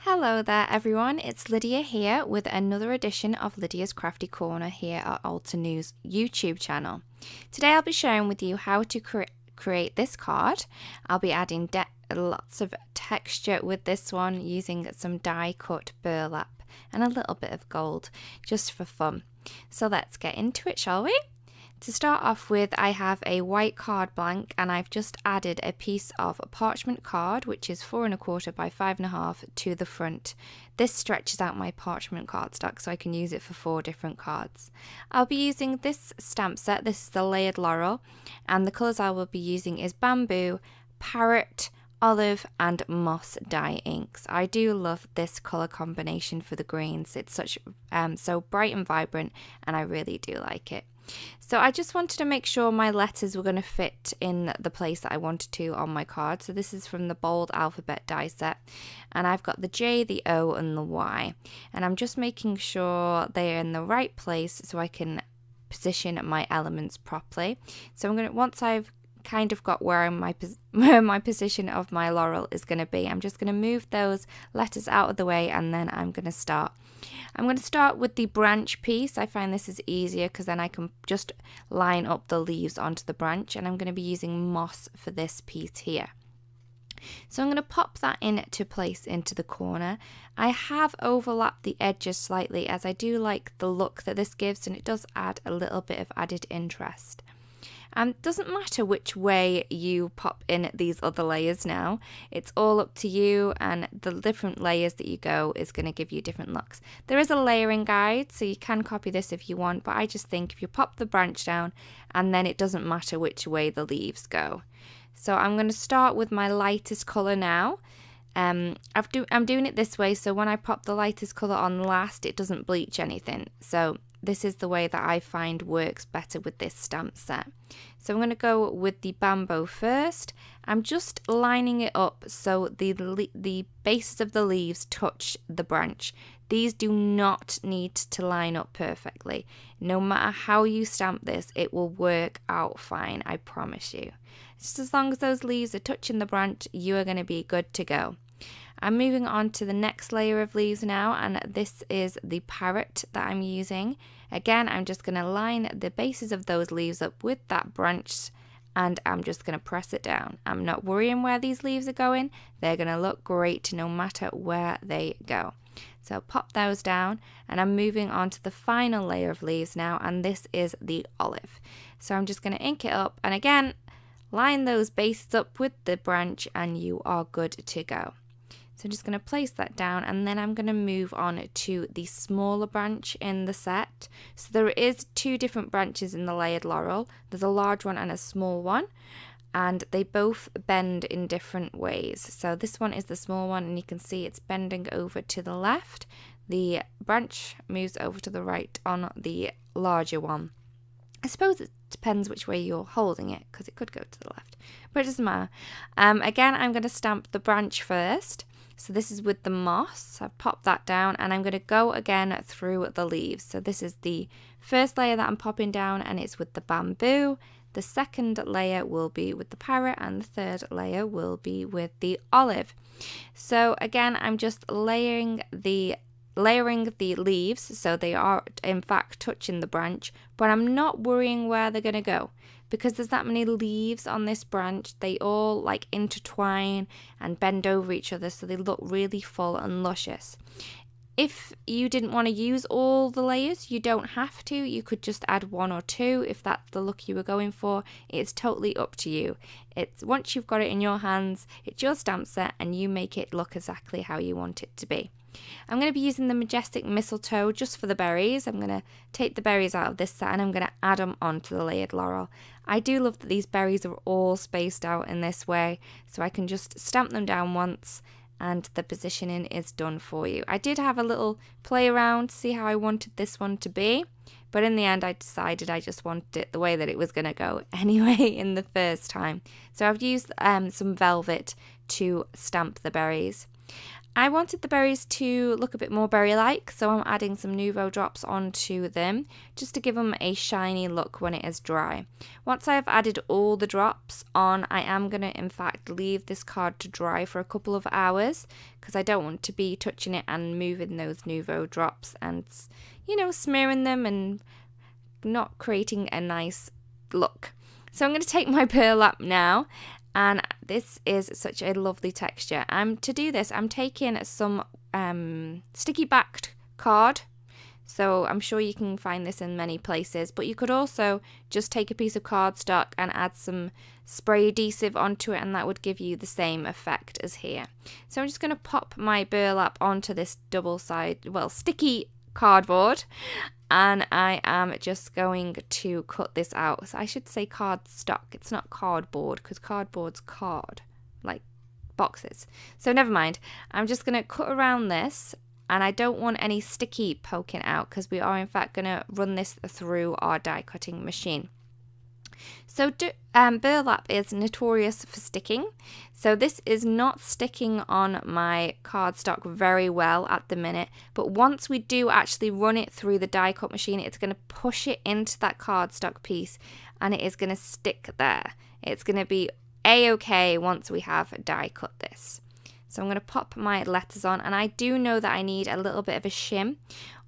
Hello there everyone, it's Lydia here with another edition of Lydia's Crafty Corner here at Altenew's YouTube channel. Today I'll be sharing with you how to create this card. I'll be adding lots of texture with this one using some die cut burlap and a little bit of gold just for fun. So let's get into it, shall we? To start off with, I have a white card blank and I've just added a piece of parchment card, which is 4 1/4 by 5 1/2 to the front. This stretches out my parchment cardstock so I can use it for 4 different cards. I'll be using this stamp set. This is the layered Laurel, and the colours I will be using is bamboo, parrot, olive and moss dye inks. I do love this colour combination for the greens. It's such so bright and vibrant and I really do like it. So I just wanted to make sure my letters were going to fit in the place that I wanted to on my card. So this is from the bold alphabet die set, and I've got the J, the O and the Y, and I'm just making sure they're in the right place so I can position my elements properly. So I'm going to, once I've kind of got where my position of my Laurel is going to be, I'm just going to move those letters out of the way and then I'm going to start. I'm going to start with the branch piece. I find this is easier because then I can just line up the leaves onto the branch, and I'm going to be using moss for this piece here. So I'm going to pop that into place into the corner. I have overlapped the edges slightly as I do like the look that this gives, and it does add a little bit of added interest. Doesn't matter which way you pop in these other layers now, it's all up to you, and the different layers that you go is going to give you different looks. There is a layering guide, so you can copy this if you want, but I just think if you pop the branch down and then it doesn't matter which way the leaves go. So I'm going to start with my lightest colour now. I'm doing it this way so when I pop the lightest colour on last it doesn't bleach anything. So this is the way that I find works better with this stamp set. So I'm going to go with the bamboo first. I'm just lining it up so the bases of the leaves touch the branch. These do not need to line up perfectly. No matter how you stamp this, it will work out fine, I promise you. Just as long as those leaves are touching the branch, you are going to be good to go. I'm moving on to the next layer of leaves now, and this is the parrot that I'm using. Again, I'm just going to line the bases of those leaves up with that branch, and I'm just going to press it down. I'm not worrying where these leaves are going. They're going to look great no matter where they go. So pop those down, and I'm moving on to the final layer of leaves now, and this is the olive. So I'm just going to ink it up, and again, line those bases up with the branch, and you are good to go. So I'm just going to place that down, and then I'm going to move on to the smaller branch in the set. So there is 2 different branches in the layered Laurel. There's a large one and a small one, and they both bend in different ways. So this one is the small one, and you can see it's bending over to the left. The branch moves over to the right on the larger one. I suppose it depends which way you're holding it, because it could go to the left, but it doesn't matter. Again, I'm going to stamp the branch first. So this is with the moss. I've popped that down, and I'm going to go again through the leaves. So this is the first layer that I'm popping down, and it's with the bamboo. The second layer will be with the parrot, and the third layer will be with the olive. So again, I'm just layering the leaves so they are in fact touching the branch, but I'm not worrying where they're going to go because there's that many leaves on this branch. They all like intertwine and bend over each other, so they look really full and luscious. If you didn't want to use all the layers, you don't have to. You could just add 1 or 2 if that's the look you were going for. It's totally up to you. It's once you've got it in your hands, it's your stamp set, and you make it look exactly how you want it to be. I'm going to be using the Majestic Mistletoe just for the berries. I'm going to take the berries out of this set and I'm going to add them onto the layered Laurel. I do love that these berries are all spaced out in this way, so I can just stamp them down once and the positioning is done for you. I did have a little play around to see how I wanted this one to be, but in the end I decided I just wanted it the way that it was going to go anyway in the first time. So I've used some velvet to stamp the berries. I wanted the berries to look a bit more berry-like, so I'm adding some Nouveau drops onto them just to give them a shiny look when it is dry. Once I have added all the drops on, I am going to in fact leave this card to dry for a couple of hours because I don't want to be touching it and moving those Nouveau drops and, you know, smearing them and not creating a nice look. So I'm going to take my burlap now. And this is such a lovely texture. To do this, I'm taking some sticky backed card. So I'm sure you can find this in many places. But you could also just take a piece of cardstock and add some spray adhesive onto it, and that would give you the same effect as here. So I'm just going to pop my burlap onto this sticky cardboard. And I am just going to cut this out. So I should say cardstock. It's not cardboard because cardboard's card, like boxes. So never mind. I'm just going to cut around this, and I don't want any sticky poking out because we are in fact going to run this through our die cutting machine. So burlap is notorious for sticking. So this is not sticking on my cardstock very well at the minute, but once we do actually run it through the die cut machine, it's going to push it into that cardstock piece and it is going to stick there. It's going to be a-okay once we have die cut this. So I'm going to pop my letters on, and I do know that I need a little bit of a shim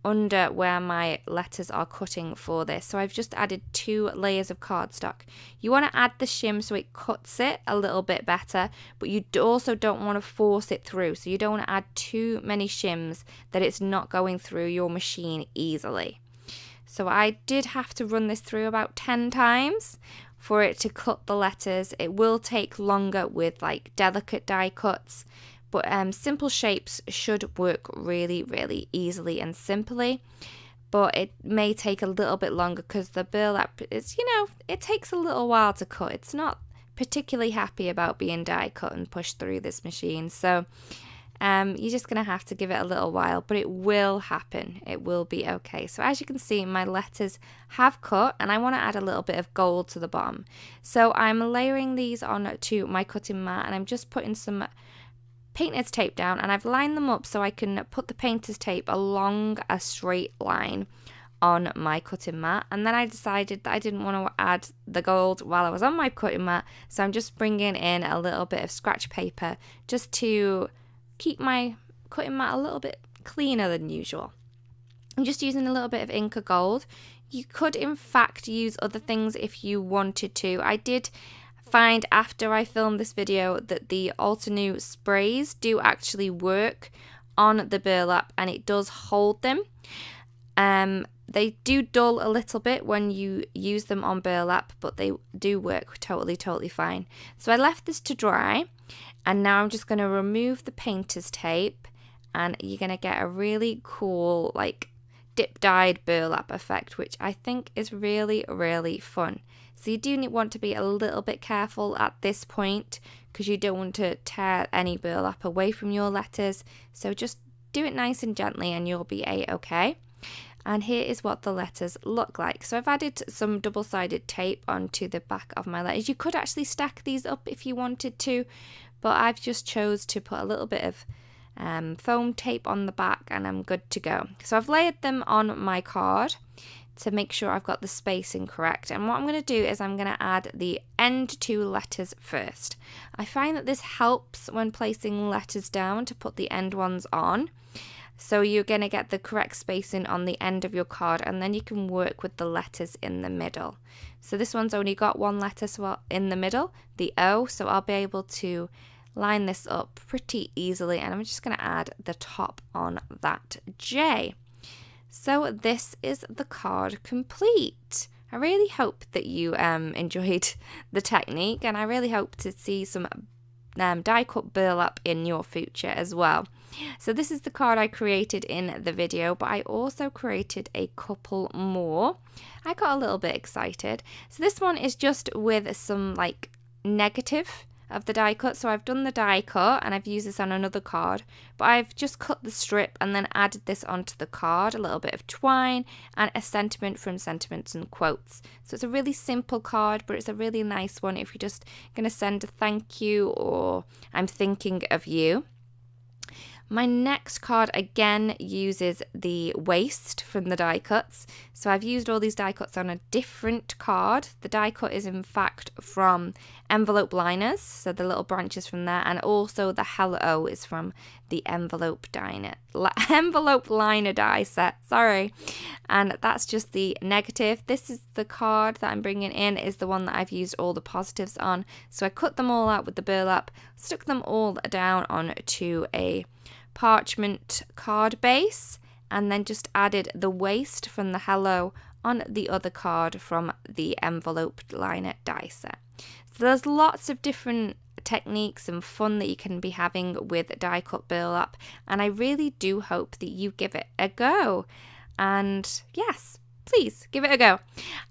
under where my letters are cutting for this. So I've just added 2 layers of cardstock. You want to add the shim so it cuts it a little bit better, but you also don't want to force it through. So you don't want to add too many shims that it's not going through your machine easily. So I did have to run this through about 10 times for it to cut the letters. It will take longer with like delicate die cuts, but simple shapes should work really, really easily and simply. But it may take a little bit longer because the burlap is, you know, it takes a little while to cut. It's not particularly happy about being die cut and pushed through this machine. So you're just going to have to give it a little while, but it will happen. It will be okay. So as you can see, my letters have cut, and I want to add a little bit of gold to the bottom. So I'm layering these onto my cutting mat, and I'm just putting some painter's tape down, and I've lined them up so I can put the painter's tape along a straight line on my cutting mat. And then I decided that I didn't want to add the gold while I was on my cutting mat, so I'm just bringing in a little bit of scratch paper just to keep my cutting mat a little bit cleaner than usual. I'm just using a little bit of Inka gold. You could in fact use other things if you wanted to. I did find after I filmed this video that the Altenew sprays do actually work on the burlap, and it does hold them. They do dull a little bit when you use them on burlap, but they do work totally fine. So I left this to dry, and now I'm just going to remove the painter's tape, and you're going to get a really cool like dip dyed burlap effect, which I think is really, really fun. So you do want to be a little bit careful at this point because you don't want to tear any burlap away from your letters. So just do it nice and gently and you'll be a-okay. And here is what the letters look like. So I've added some double-sided tape onto the back of my letters. You could actually stack these up if you wanted to, but I've just chose to put a little bit of foam tape on the back and I'm good to go. So I've layered them on my card to make sure I've got the spacing correct. And what I'm going to do is I'm going to add the end 2 letters first. I find that this helps when placing letters down to put the end ones on. So you're going to get the correct spacing on the end of your card, and then you can work with the letters in the middle. So this one's only got 1 letter in the middle, the O, so I'll be able to line this up pretty easily, and I'm just going to add the top on that J. So this is the card complete. I really hope that you enjoyed the technique, and I really hope to see some die cut burlap in your future as well. So this is the card I created in the video, but I also created a couple more. I got a little bit excited. So this one is just with some like negative of the die cut. So I've done the die cut and I've used this on another card, but I've just cut the strip and then added this onto the card, a little bit of twine and a sentiment from Sentiments and Quotes. So it's a really simple card, but it's a really nice one if you're just going to send a thank you or I'm thinking of you. My next card again uses the waste from the die cuts. So I've used all these die cuts on a different card. The die cut is in fact from envelope liners, so the little branches from there, and also the hello is from the envelope liner die set, sorry. And that's just the negative. This is the card that I'm bringing in, is the one that I've used all the positives on. So I cut them all out with the burlap, stuck them all down onto a parchment card base, and then just added the waste from the hello on the other card from the envelope liner die set. So there's lots of different techniques and fun that you can be having with die cut burlap, and I really do hope that you give it a go. And yes, please give it a go.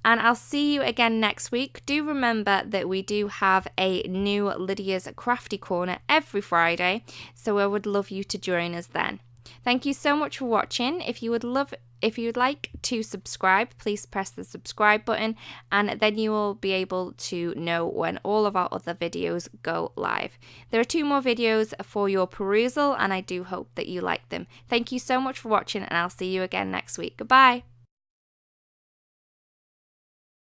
And I'll see you again next week. Do remember that we do have a new Lydia's Crafty Corner every Friday, so I would love you to join us then. Thank you so much for watching. If you'd like to subscribe, please press the subscribe button, and then you will be able to know when all of our other videos go live. There are 2 more videos for your perusal, and I do hope that you like them. Thank you so much for watching, and I'll see you again next week. Goodbye.